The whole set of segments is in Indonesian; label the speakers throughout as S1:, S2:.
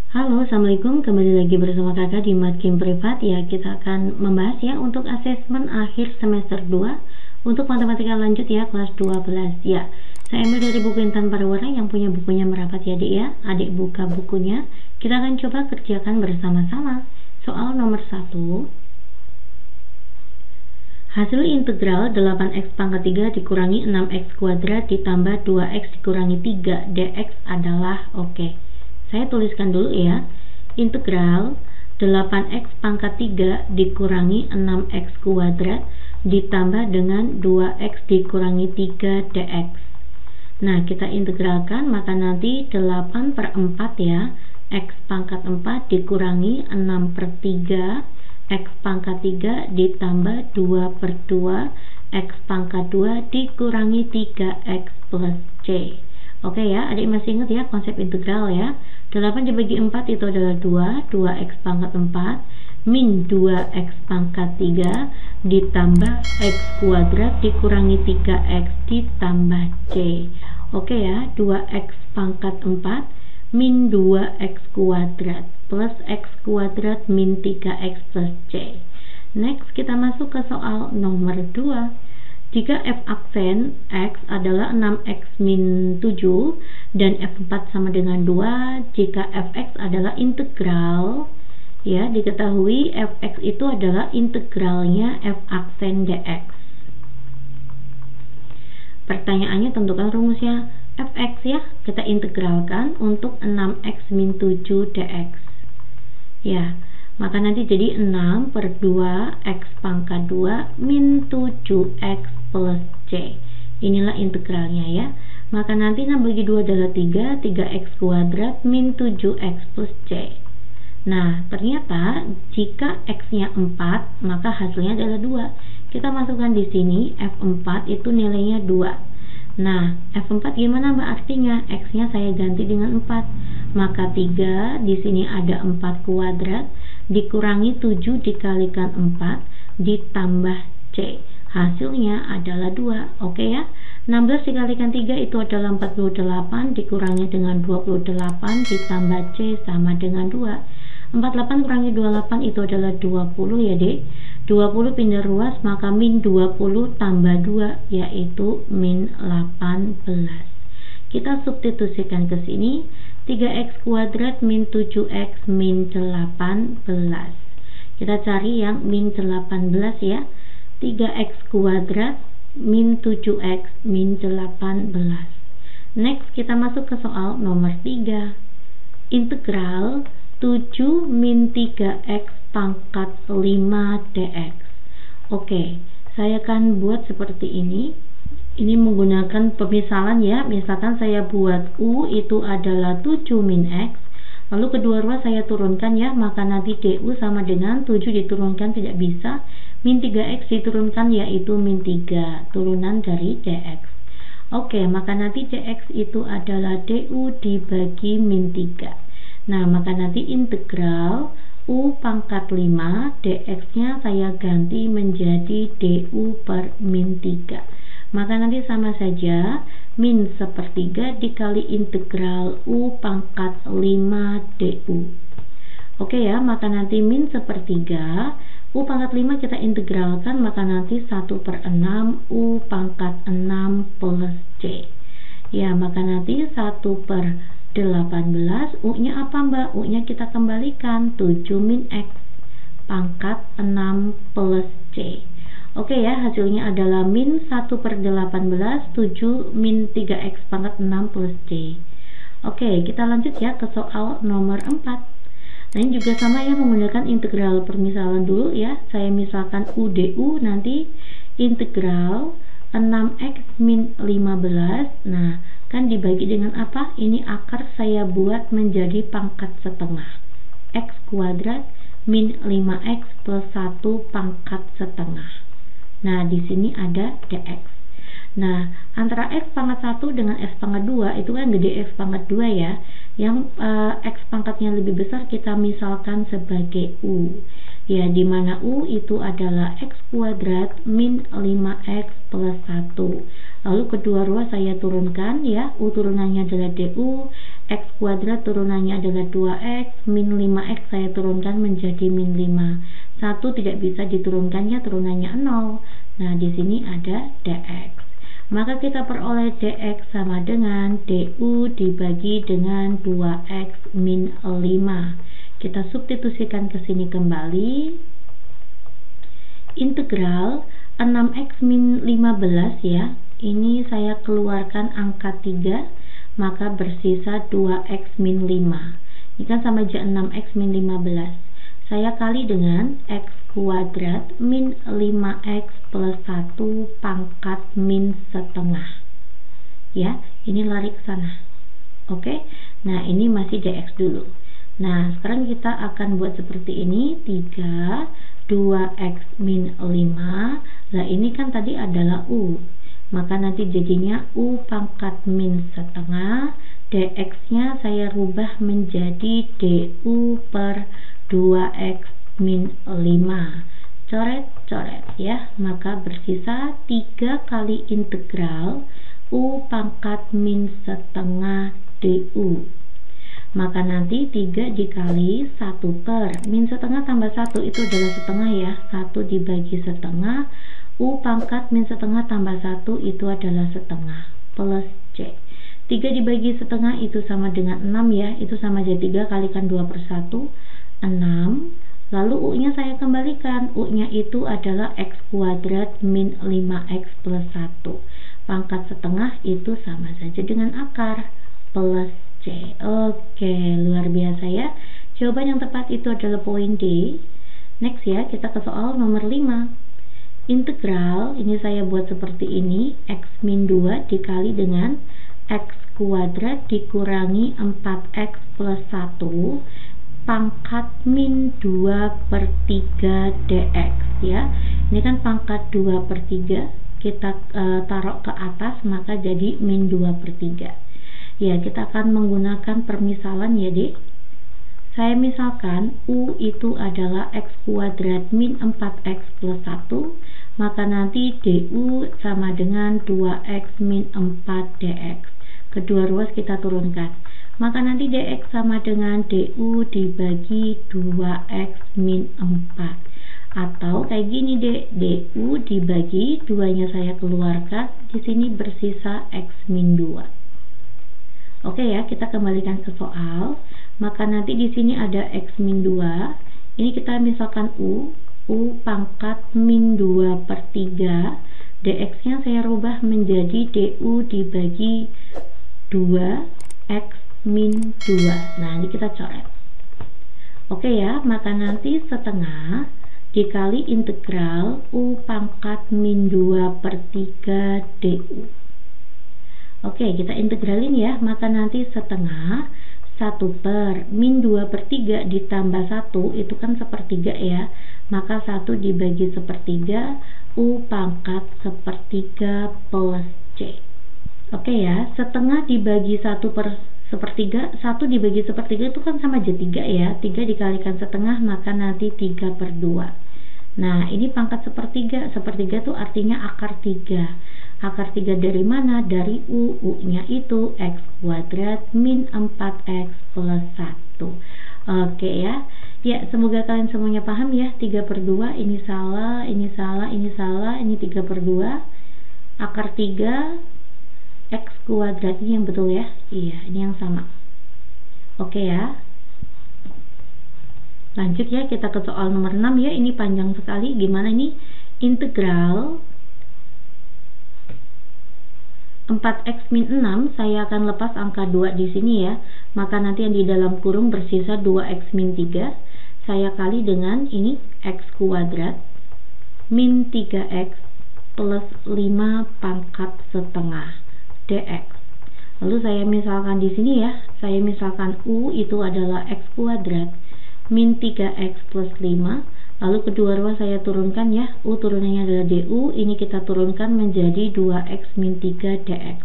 S1: Halo, Assalamualaikum. Kembali lagi bersama kakak di Matkim Privat. Ya, kita akan membahas ya untuk asesmen akhir semester 2 untuk matematika lanjut ya, kelas 12 ya. Saya ambil dari buku Intan Pariwara. Yang punya bukunya merapat ya adik ya. Adik buka bukunya. Kita akan coba kerjakan bersama-sama. Soal nomor 1. Hasil integral 8x pangkat 3 dikurangi 6x kuadrat ditambah 2x dikurangi 3 dx adalah oke. Saya tuliskan dulu ya. Integral 8x pangkat 3 dikurangi 6x kuadrat ditambah dengan 2x dikurangi 3 dx. Nah, kita integralkan, maka nanti 8/4 ya. X pangkat 4 dikurangi 6/3 X pangkat 3 ditambah 2/2 X pangkat 2 dikurangi 3x plus C. Oke ya, adik masih ingat ya konsep integral ya. 8 dibagi 4 itu adalah 2x pangkat 4 min 2x pangkat 3 ditambah x kuadrat dikurangi 3x ditambah C. Oke ya, 2x pangkat 4 min 2x kuadrat plus x kuadrat min 3x plus C. Next, kita masuk ke soal nomor 2. Jika f aksen x adalah 6x min 7 dan f4 sama dengan 2, jika fx adalah integral, ya diketahui fx itu adalah integralnya f aksen dx. Pertanyaannya tentukan rumusnya. Fx ya, kita integralkan untuk 6x min 7 dx. Ya, maka nanti jadi 6/2 x pangkat 2 min 7x plus C. Inilah integralnya ya. Maka nanti 6 bagi 2 adalah 3, 3x kuadrat min 7x plus C. Nah, ternyata jika x-nya 4, maka hasilnya adalah 2. Kita masukkan di sini f4 itu nilainya 2. Nah, f4 gimana Mbak artinya? X-nya saya ganti dengan 4. Maka 3 di sini ada 4 kuadrat dikurangi 7 dikalikan 4 ditambah C. Hasilnya adalah 2. Oke ya. 16 dikalikan 3 itu adalah 48 dikurangi dengan 28 ditambah C sama dengan 2. 48 kurangi 28 itu adalah 20 ya dek. 20 pindah ruas, maka min 20 tambah 2 yaitu min 18. Kita substitusikan ke sini. 3x kuadrat min 7x min 18. Kita cari yang min 18 ya. 3x kuadrat min 7x min 18. Next, kita masuk ke soal nomor 3. Integral 7 min 3x pangkat 5 dx. Oke, saya akan buat seperti ini. Ini menggunakan pemisalan ya. Misalkan saya buat U itu adalah 7 min X, lalu kedua ruas saya turunkan ya, maka nanti DU sama dengan 7 diturunkan tidak bisa, min 3X diturunkan yaitu min 3, turunan dari DX. Oke, maka nanti DX itu adalah DU dibagi min 3. Nah, maka nanti integral U pangkat 5 DX nya saya ganti menjadi DU per min 3. Maka nanti sama saja min 1/3 dikali integral U pangkat 5 DU. Oke ya, maka nanti min 1/3 U pangkat 5 kita integralkan, maka nanti 1/6 U pangkat 6 plus C. Ya, maka nanti 1/18 U nya apa Mbak? U nya kita kembalikan 7 min X pangkat 6 plus C. Oke ya, hasilnya adalah min 1/18 7 min 3x pangkat 6 plus C. Oke, kita lanjut ya ke soal nomor 4. Nah, ini juga sama ya, menggunakan integral permisalan dulu ya. Saya misalkan U DU, nanti integral 6x min 15. Nah, kan dibagi dengan apa? Ini akar saya buat menjadi pangkat setengah. X kuadrat min 5x plus 1 pangkat setengah. Nah, di sini ada dx. Nah, antara x pangkat 1 dengan x pangkat 2 itu kan gede x pangkat 2 ya. Yang x pangkatnya lebih besar kita misalkan sebagai U. Ya, di mana U itu adalah x kuadrat min 5x plus 1. Lalu kedua ruas saya turunkan ya. U turunannya adalah DU, X kuadrat turunannya adalah 2X, min 5X saya turunkan menjadi min 5. 1 tidak bisa diturunkan ya, turunannya 0. Nah, di sini ada dx. Maka kita peroleh dx sama dengan du dibagi dengan 2X min 5. Kita substitusikan ke sini kembali. Integral 6X min 15 ya. Ini saya keluarkan angka 3, maka bersisa 2X min 5. Ini kan sama aja 6X min 15. Saya kali dengan X kuadrat min 5X plus 1 pangkat min setengah. Ya, ini lari ke sana. Oke, nah ini masih dx dulu. Nah, sekarang kita akan buat seperti ini. 3, 2X min 5. Nah, ini kan tadi adalah U. Maka nanti jadinya U pangkat min setengah, dx nya saya rubah menjadi du per 2X min 5. Coret-coret ya, maka bersisa 3 kali integral U pangkat min setengah du. Maka nanti 3 dikali 1 per min setengah tambah 1 itu adalah setengah ya, 1 dibagi setengah, U pangkat min setengah tambah 1 itu adalah setengah, plus C. 3 dibagi setengah itu sama dengan 6 ya, itu sama aja 3 kalikan 2 per 1, 6. Lalu U nya saya kembalikan, U nya itu adalah X kuadrat min 5X plus 1. Pangkat setengah itu sama saja dengan akar, plus C. Oke, luar biasa ya. Jawaban yang tepat itu adalah poin D. Next ya, kita ke soal nomor 5. Integral, ini saya buat seperti ini, X min 2 dikali dengan X kuadrat dikurangi 4X plus 1 pangkat min 2 per 3 dx ya. Ini kan pangkat 2 per 3, kita taruh ke atas, maka jadi min 2 per 3 ya. Kita akan menggunakan permisalan ya dek. Saya misalkan U itu adalah X kuadrat min 4X plus 1, maka nanti du sama dengan 2X min 4 dx. Kedua ruas kita turunkan, maka nanti dx sama dengan du dibagi 2X min 4. Atau kayak gini dek, du dibagi 2 nya saya keluarkan, di sini bersisa X min 2. Oke ya, kita kembalikan ke soal. Maka nanti di sini ada X min 2. Ini kita misalkan U pangkat min 2 per 3. Dx nya saya rubah menjadi du dibagi 2X min 2. Nah, ini kita coret. Oke ya, maka nanti setengah dikali integral U pangkat min 2 per 3 du. Oke, kita integralin ya, maka nanti setengah 1 per min 2 per 3 ditambah 1 itu kan sepertiga ya, maka 1 dibagi sepertiga, U pangkat sepertiga plus C. Oke ya, setengah dibagi 1 per sepertiga, 1 dibagi sepertiga itu kan sama aja 3 ya, 3 dikalikan setengah maka nanti 3 per 2. Nah, ini pangkat sepertiga, sepertiga itu artinya akar 3. Akar 3 dari mana? Dari U, U-nya itu X kuadrat min 4X plus 1. Oke ya. Ya, semoga kalian semuanya paham ya. 3 per 2, ini salah, ini salah, ini salah, ini 3 per 2. Akar 3, X kuadrat ini yang betul ya. Iya, ini yang sama. Oke ya. Lanjut ya, kita ke soal nomor 6 ya. Ini panjang sekali. Gimana ini? Integral 4X min 6, saya akan lepas angka 2 di sini ya. Maka nanti yang di dalam kurung bersisa 2X min 3. Saya kali dengan ini X kuadrat min 3X plus 5 pangkat setengah dx. Lalu saya misalkan di sini ya, saya misalkan U itu adalah X kuadrat min 3X plus 5. Lalu kedua ruas saya turunkan ya, U turunannya adalah du, ini kita turunkan menjadi 2X min 3 dx.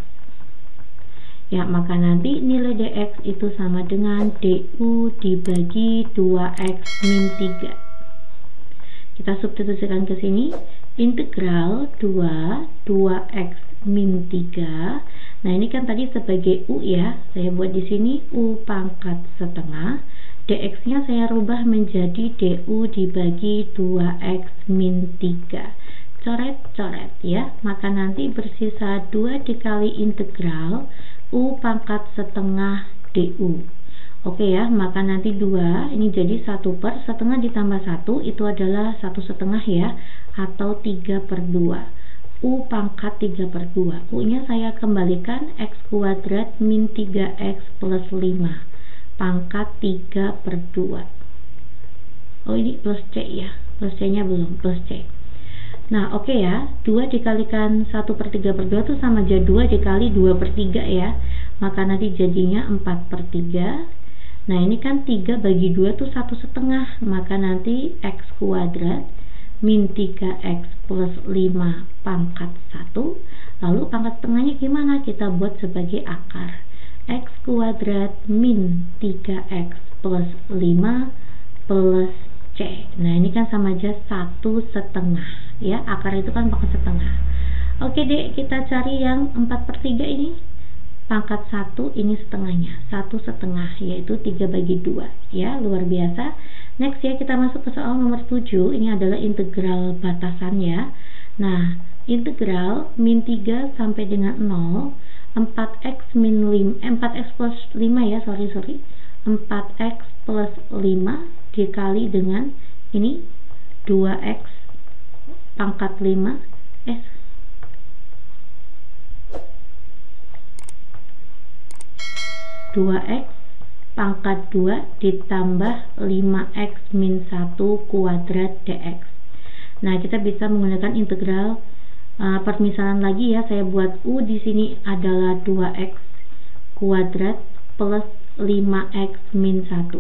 S1: Ya, maka nanti nilai dx itu sama dengan du dibagi 2X min 3. Kita substitusikan ke sini, integral 2 2X min 3 Nah, ini kan tadi sebagai U ya, saya buat di sini U pangkat setengah. dx-nya saya rubah menjadi du dibagi 2x min 3. Coret-coret ya, maka nanti bersisa 2 dikali integral U pangkat setengah du. Oke ya, maka nanti 2 ini jadi 1 per setengah ditambah 1 itu adalah 1 setengah ya, atau 3 per 2. U pangkat 3 per 2. U nya saya kembalikan x kuadrat min 3x plus 5 pangkat 3 per 2. Oh, ini plus C ya, plus C nya belum, plus C. Nah, oke ya, 2 dikalikan 1 per 3 per 2 itu sama aja 2 dikali 2 per 3 ya, maka nanti jadinya 4 per 3. Nah, ini kan 3 bagi 2 itu 1 setengah, maka nanti x kuadrat min 3x plus 5 pangkat 1. Lalu pangkat setengahnya gimana? Kita buat sebagai akar. X kuadrat min 3x plus 5 plus C. Nah, ini kan sama aja 1 setengah ya, akar itu kan pangkat setengah. Oke deh, kita cari yang 4 per 3 ini. Pangkat 1 ini setengahnya, 1 setengah, yaitu 3 bagi 2 ya, luar biasa. Next ya, kita masuk ke soal nomor 7. Ini adalah integral batasan ya. Nah, integral min 3 sampai dengan 0 4x min 5, 4x plus 5 ya, sorry 4x plus 5 dikali dengan ini 2x pangkat 5 2x pangkat 2 ditambah 5x min 1 kuadrat dx. Nah, kita bisa menggunakan integral permisalan lagi ya. Saya buat U di sini adalah 2x kuadrat plus 5x min 1.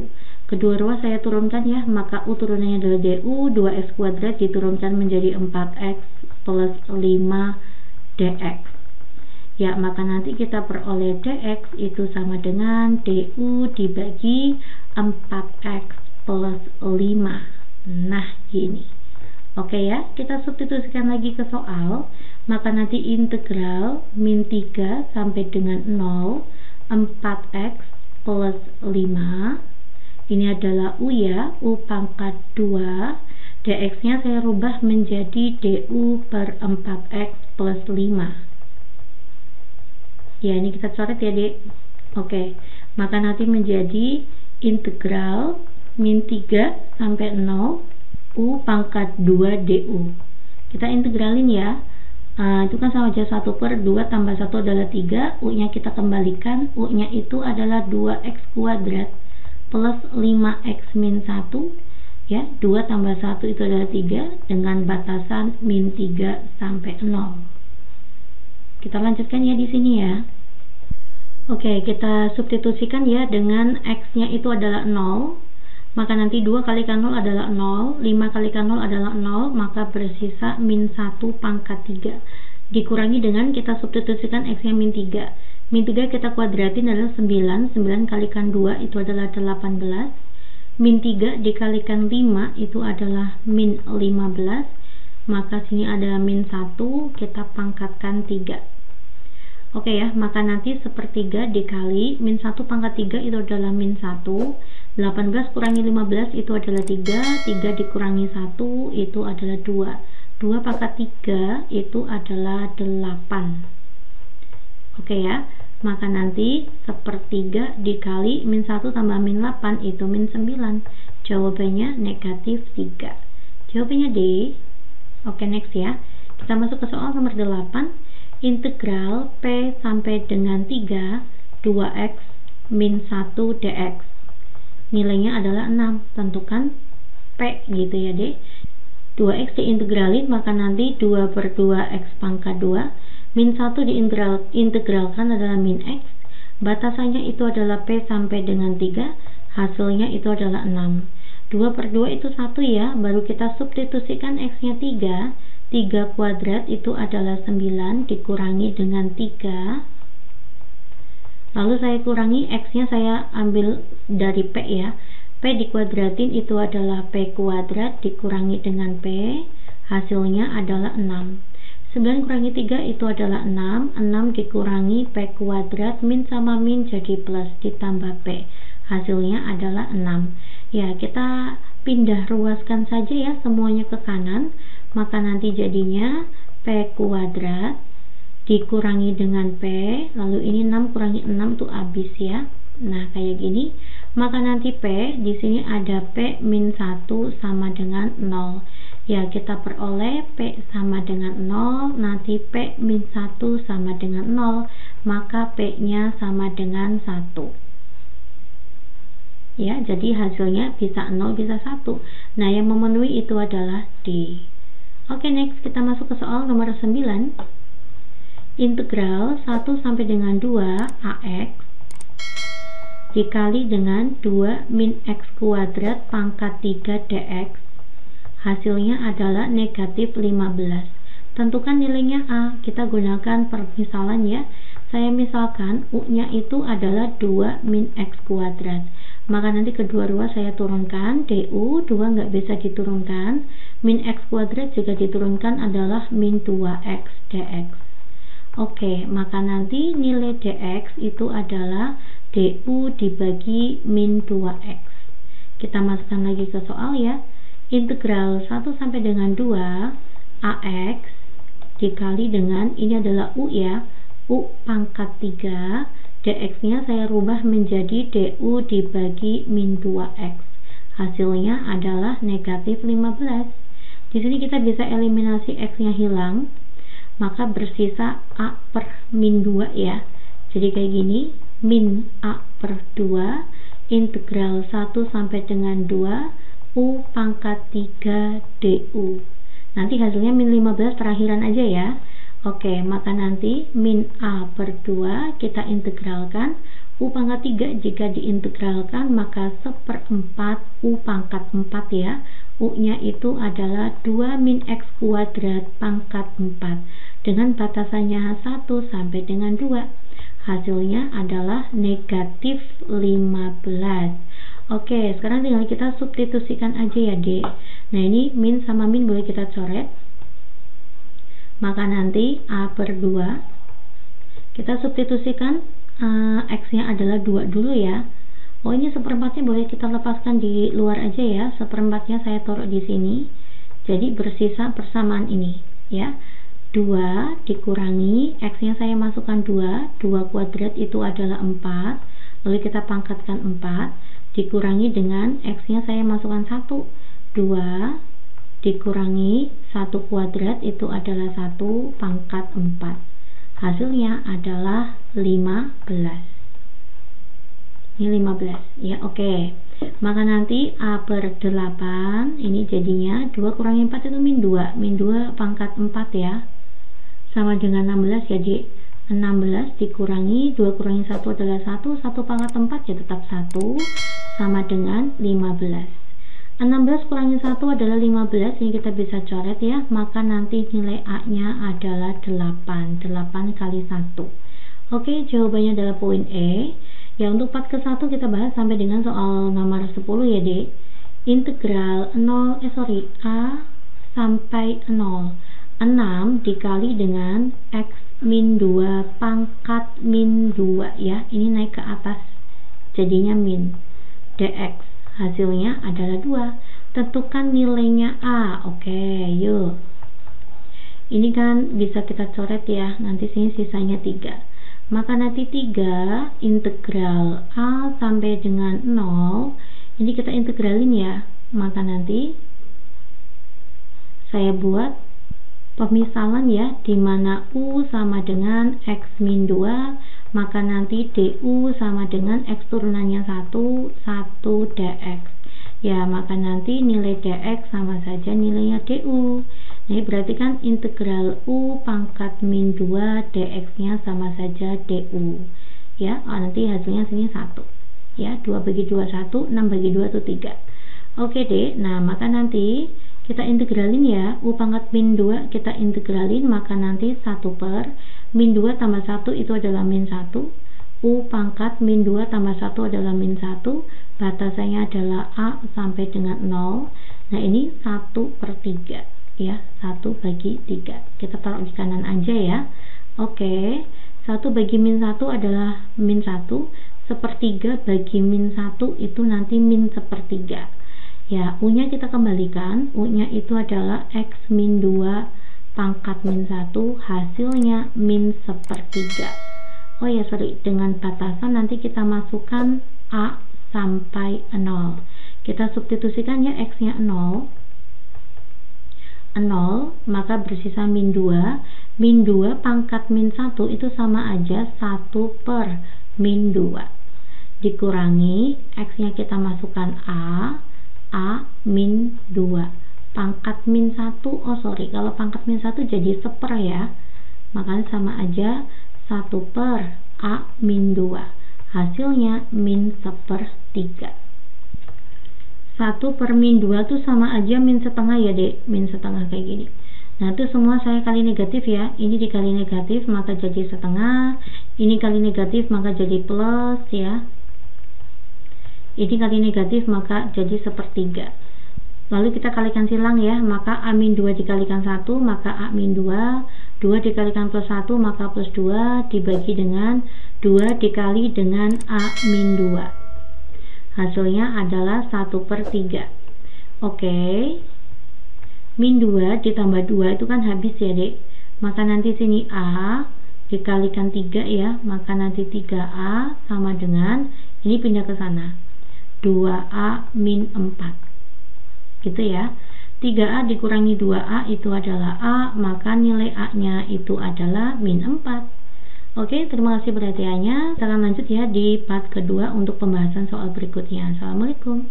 S1: Kedua ruas saya turunkan ya, maka U turunannya adalah du, 2x kuadrat diturunkan menjadi 4x plus 5 dx. Ya, maka nanti kita peroleh dx itu sama dengan du dibagi 4x plus 5. Nah, gini. Oke ya, kita substitusikan lagi ke soal. Maka nanti integral min 3 sampai dengan 0 4x plus 5. Ini adalah U ya, U pangkat 2. dx-nya saya rubah menjadi du per 4x plus 5. Ya, ini kita coret ya, Dek. Oke, maka nanti menjadi integral min 3 sampai 0 U pangkat 2 du. Kita integralin ya. Itu kan sama aja 1 per 2 tambah 1 adalah 3. U nya kita kembalikan. U nya itu adalah 2x kuadrat plus 5x min 1 ya, 2 tambah 1 itu adalah 3 dengan batasan min 3 sampai 0. Kita lanjutkan ya di sini ya. Oke, kita substitusikan ya, dengan x-nya itu adalah 0. Maka nanti 2 kalikan 0 adalah 0, 5 kalikan 0 adalah 0, maka bersisa min 1 pangkat 3. Dikurangi dengan kita substitusikan x-nya min 3. Min 3 kita kuadratin adalah 9, 9 kalikan 2 itu adalah 18. Min 3 dikalikan 5 itu adalah min 15. Maka sini ada min 1, kita pangkatkan 3. Oke ya, maka nanti sepertiga dikali min 1 pangkat 3 itu adalah min 1. 18 kurangi 15 itu adalah 3. 3 dikurangi 1 itu adalah 2. 2 pangkat 3 itu adalah 8. Oke ya, maka nanti sepertiga dikali min 1 tambah min 8 itu min 9. Jawabannya negatif 3. Jawabannya D. Oke, next ya. Kita masuk ke soal nomor 8. Integral P sampai dengan 3 2x min 1 dx. Nilainya adalah 6. Tentukan P gitu ya, D. 2x diintegralin, maka nanti 2 per 2x pangkat 2. Min 1 diintegralkan adalah min x. Batasannya itu adalah P sampai dengan 3. Hasilnya itu adalah 6. 2 per 2 itu 1 ya. Baru kita substitusikan x-nya 3. 3 kuadrat itu adalah 9 dikurangi dengan 3. Lalu saya kurangi x-nya, saya ambil dari P ya. P dikuadratin itu adalah P kuadrat dikurangi dengan P. Hasilnya adalah 6. 9 kurangi 3 itu adalah 6. 6 dikurangi P kuadrat, min sama min jadi plus, ditambah P. Hasilnya adalah 6. Ya, kita pindah ruaskan saja ya semuanya ke kanan. Maka nanti jadinya P kuadrat dikurangi dengan P. Lalu ini 6 kurangi 6 itu habis ya. Nah, kayak gini. Maka nanti P di sini ada P min 1 sama dengan 0. Ya, kita peroleh P sama dengan 0, nanti P min 1 sama dengan 0, maka P-nya sama dengan 1. Ya, jadi hasilnya bisa 0, bisa 1. Nah, yang memenuhi itu adalah D. Oke, next kita masuk ke soal nomor 9. Integral 1 sampai dengan 2 AX dikali dengan 2 min X kuadrat pangkat 3 DX. Hasilnya adalah negatif 15. Tentukan nilainya A. Kita gunakan permisalan ya. Saya misalkan U-nya itu adalah 2 min X kuadrat. Maka nanti kedua ruas saya turunkan. DU 2 nggak bisa diturunkan. Min X kuadrat jika diturunkan adalah min 2X DX. Oke, maka nanti nilai DX itu adalah DU dibagi min 2X. Kita masukkan lagi ke soal ya. Integral 1 sampai dengan 2 AX dikali dengan, ini adalah U ya, U pangkat 3, DX nya saya rubah menjadi DU dibagi min 2X. Hasilnya adalah negatif 15. Di sini kita bisa eliminasi X nya hilang, maka bersisa A per min 2 ya. Jadi kayak gini, min A per 2 integral 1 sampai dengan 2 U pangkat 3 DU. Nanti hasilnya min 15 terakhiran aja ya. Oke, maka nanti min A per 2 kita integralkan. U pangkat 3 jika diintegralkan maka 1/4 U pangkat 4 ya. U nya itu adalah 2 min X kuadrat pangkat 4 dengan batasannya 1 sampai dengan 2. Hasilnya adalah negatif 15. Oke, sekarang tinggal kita substitusikan aja ya D. Nah, ini min sama min boleh kita coret. Maka nanti A per 2 kita substitusikan, X nya adalah 2 dulu ya. Oh, ini 1/4-nya boleh kita lepaskan di luar aja ya. 1/4-nya saya taruh di sini. Jadi bersisa persamaan ini ya. 2 dikurangi X nya saya masukkan 2 kuadrat itu adalah 4. Lalu kita pangkatkan 4 dikurangi dengan X nya saya masukkan 1. 2 dikurangi 1 kuadrat itu adalah 1 pangkat 4. Hasilnya adalah 15. Ini 15 ya. Oke, maka nanti A per 8 ini jadinya 2 kurangi 4 itu min 2. Min 2 pangkat 4 ya, sama dengan 16 ya Dik. 16 dikurangi 2 kurangi 1 adalah 1. 1 pangkat 4 ya tetap 1, sama dengan 15. 16 kurangi 1 adalah 15. Ini kita bisa coret ya. Maka nanti nilai A nya adalah 8. 8 kali 1. Oke, jawabannya adalah poin E. Ya, untuk part ke-1 kita bahas sampai dengan soal nomor 10 ya Dek. Integral A sampai 0. 6 dikali dengan X min 2 pangkat min 2 ya. Ini naik ke atas jadinya min DX. Hasilnya adalah 2. Tentukan nilainya A. Oke, yuk. Ini kan bisa kita coret ya. Nanti sini sisanya 3. Maka nanti 3 integral A sampai dengan 0. Ini kita integralin ya. Maka nanti saya buat pemisalan ya, dimana U sama dengan X min 2, maka nanti DU sama dengan X turunannya 1 DX ya. Maka nanti nilai DX sama saja nilainya DU. Nah, berarti kan integral U pangkat min 2 DX nya sama saja DU ya. Nanti hasilnya sini 1 ya. 2 bagi 2 1, 6 bagi 2 itu 3. Oke deh. Nah, maka nanti kita integralin ya. U pangkat min 2 kita integralin, maka nanti 1 per min 2 tambah 1 itu adalah min 1. U pangkat min 2 tambah 1 adalah min 1. Batasannya adalah A sampai dengan 0. Nah, ini 1/3. ya, 1/3. Kita taruh di kanan aja ya. Oke, 1/-1 adalah min 1, 1/3 bagi min 1 itu nanti min 1/3. Ya, U-nya kita kembalikan, U-nya itu adalah X min 2 pangkat min 1, hasilnya min 1/3. Oh ya, sorry, dengan batasan nanti kita masukkan A sampai 0. Kita substitusikan ya, X-nya 0, maka bersisa min 2. Min 2 pangkat min 1 itu sama aja 1/min 2. Dikurangi, X-nya kita masukkan A min 2. Pangkat min 1, oh sorry, kalau pangkat min 1 jadi 1/, ya. Makanya sama aja 1/A min 2. Hasilnya min 1/3. 1/min 2 tuh sama aja min setengah ya dek, min setengah kayak gini. Nah itu semua saya kali negatif ya, ini dikali negatif maka jadi setengah, ini kali negatif maka jadi plus ya, ini kali negatif maka jadi 1/3. Lalu kita kalikan silang ya, maka A min 2 dikalikan 1 maka A min 2, 2 dikalikan plus 1 maka plus 2, dibagi dengan 2 dikali dengan A min 2. Hasilnya adalah 1/3. Oke, min 2 ditambah 2 itu kan habis ya dek, maka nanti sini A dikalikan 3 ya, maka nanti 3A sama dengan, ini pindah ke sana, 2A min 4 gitu ya. 3A dikurangi 2A itu adalah A, maka nilai A nya itu adalah min 4. Oke, terima kasih perhatiannya. Kita akan lanjut ya di part kedua untuk pembahasan soal berikutnya. Assalamualaikum.